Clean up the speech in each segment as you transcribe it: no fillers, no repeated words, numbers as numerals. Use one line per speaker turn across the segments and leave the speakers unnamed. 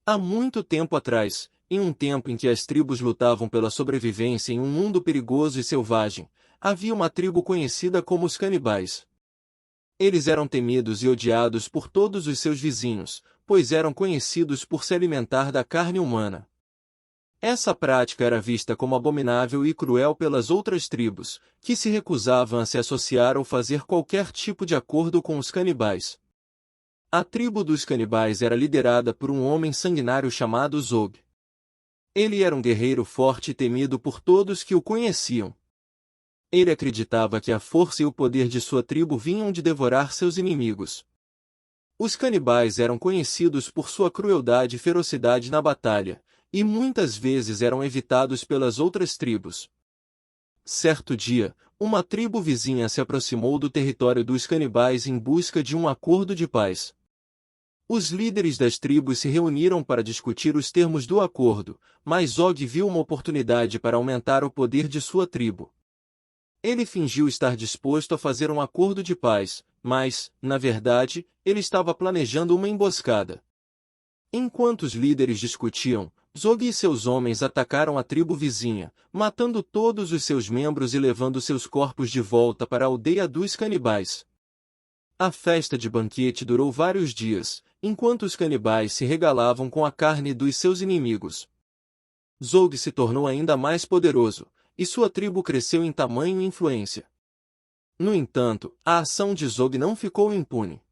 Há muito tempo atrás, em um tempo em que as tribos lutavam pela sobrevivência em um mundo perigoso e selvagem, havia uma tribo conhecida como os canibais. Eles eram temidos e odiados por todos os seus vizinhos, pois eram conhecidos por se alimentar da carne humana. Essa prática era vista como abominável e cruel pelas outras tribos, que se recusavam a se associar ou fazer qualquer tipo de acordo com os canibais. A tribo dos canibais era liderada por um homem sanguinário chamado Zog. Ele era um guerreiro forte e temido por todos que o conheciam. Ele acreditava que a força e o poder de sua tribo vinham de devorar seus inimigos. Os canibais eram conhecidos por sua crueldade e ferocidade na batalha, e muitas vezes eram evitados pelas outras tribos. Certo dia, uma tribo vizinha se aproximou do território dos canibais em busca de um acordo de paz. Os líderes das tribos se reuniram para discutir os termos do acordo, mas Zog viu uma oportunidade para aumentar o poder de sua tribo. Ele fingiu estar disposto a fazer um acordo de paz, mas, na verdade, ele estava planejando uma emboscada. Enquanto os líderes discutiam, Zog e seus homens atacaram a tribo vizinha, matando todos os seus membros e levando seus corpos de volta para a aldeia dos canibais. A festa de banquete durou vários dias, enquanto os canibais se regalavam com a carne dos seus inimigos. Zog se tornou ainda mais poderoso, e sua tribo cresceu em tamanho e influência. No entanto, a ação de Zog não ficou impune.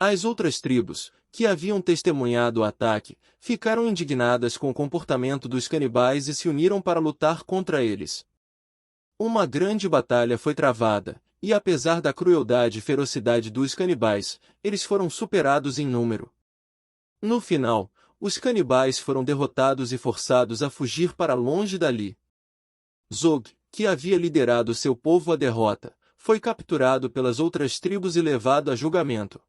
As outras tribos, que haviam testemunhado o ataque, ficaram indignadas com o comportamento dos canibais e se uniram para lutar contra eles. Uma grande batalha foi travada, e apesar da crueldade e ferocidade dos canibais, eles foram superados em número. No final, os canibais foram derrotados e forçados a fugir para longe dali. Zog, que havia liderado seu povo à derrota, foi capturado pelas outras tribos e levado a julgamento.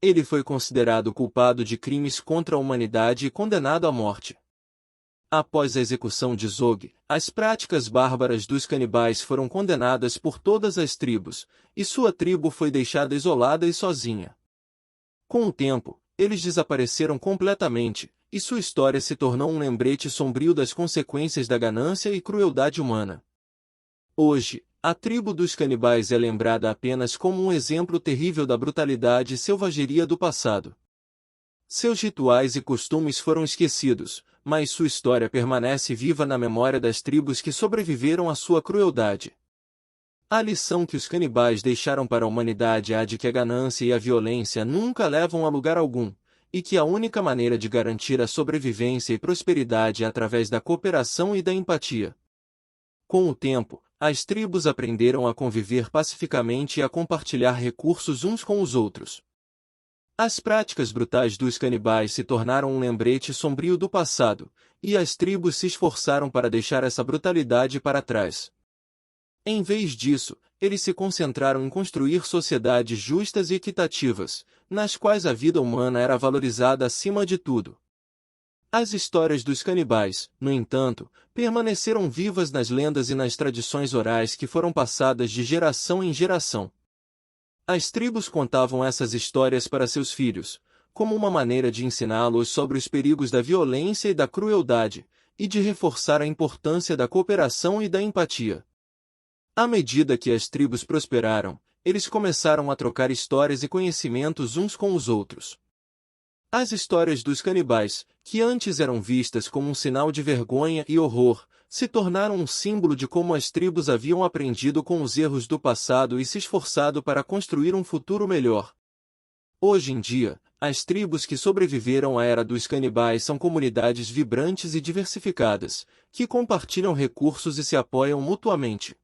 Ele foi considerado culpado de crimes contra a humanidade e condenado à morte. Após a execução de Zog, as práticas bárbaras dos canibais foram condenadas por todas as tribos, e sua tribo foi deixada isolada e sozinha. Com o tempo, eles desapareceram completamente, e sua história se tornou um lembrete sombrio das consequências da ganância e crueldade humana. Hoje, a tribo dos canibais é lembrada apenas como um exemplo terrível da brutalidade e selvageria do passado. Seus rituais e costumes foram esquecidos, mas sua história permanece viva na memória das tribos que sobreviveram à sua crueldade. A lição que os canibais deixaram para a humanidade é a de que a ganância e a violência nunca levam a lugar algum, e que a única maneira de garantir a sobrevivência e prosperidade é através da cooperação e da empatia. Com o tempo, as tribos aprenderam a conviver pacificamente e a compartilhar recursos uns com os outros. As práticas brutais dos canibais se tornaram um lembrete sombrio do passado, e as tribos se esforçaram para deixar essa brutalidade para trás. Em vez disso, eles se concentraram em construir sociedades justas e equitativas, nas quais a vida humana era valorizada acima de tudo. As histórias dos canibais, no entanto, permaneceram vivas nas lendas e nas tradições orais que foram passadas de geração em geração. As tribos contavam essas histórias para seus filhos, como uma maneira de ensiná-los sobre os perigos da violência e da crueldade, e de reforçar a importância da cooperação e da empatia. À medida que as tribos prosperaram, eles começaram a trocar histórias e conhecimentos uns com os outros. As histórias dos canibais, que antes eram vistas como um sinal de vergonha e horror, se tornaram um símbolo de como as tribos haviam aprendido com os erros do passado e se esforçado para construir um futuro melhor. Hoje em dia, as tribos que sobreviveram à era dos canibais são comunidades vibrantes e diversificadas, que compartilham recursos e se apoiam mutuamente.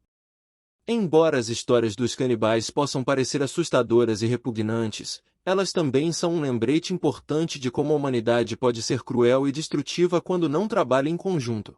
Embora as histórias dos canibais possam parecer assustadoras e repugnantes, elas também são um lembrete importante de como a humanidade pode ser cruel e destrutiva quando não trabalha em conjunto.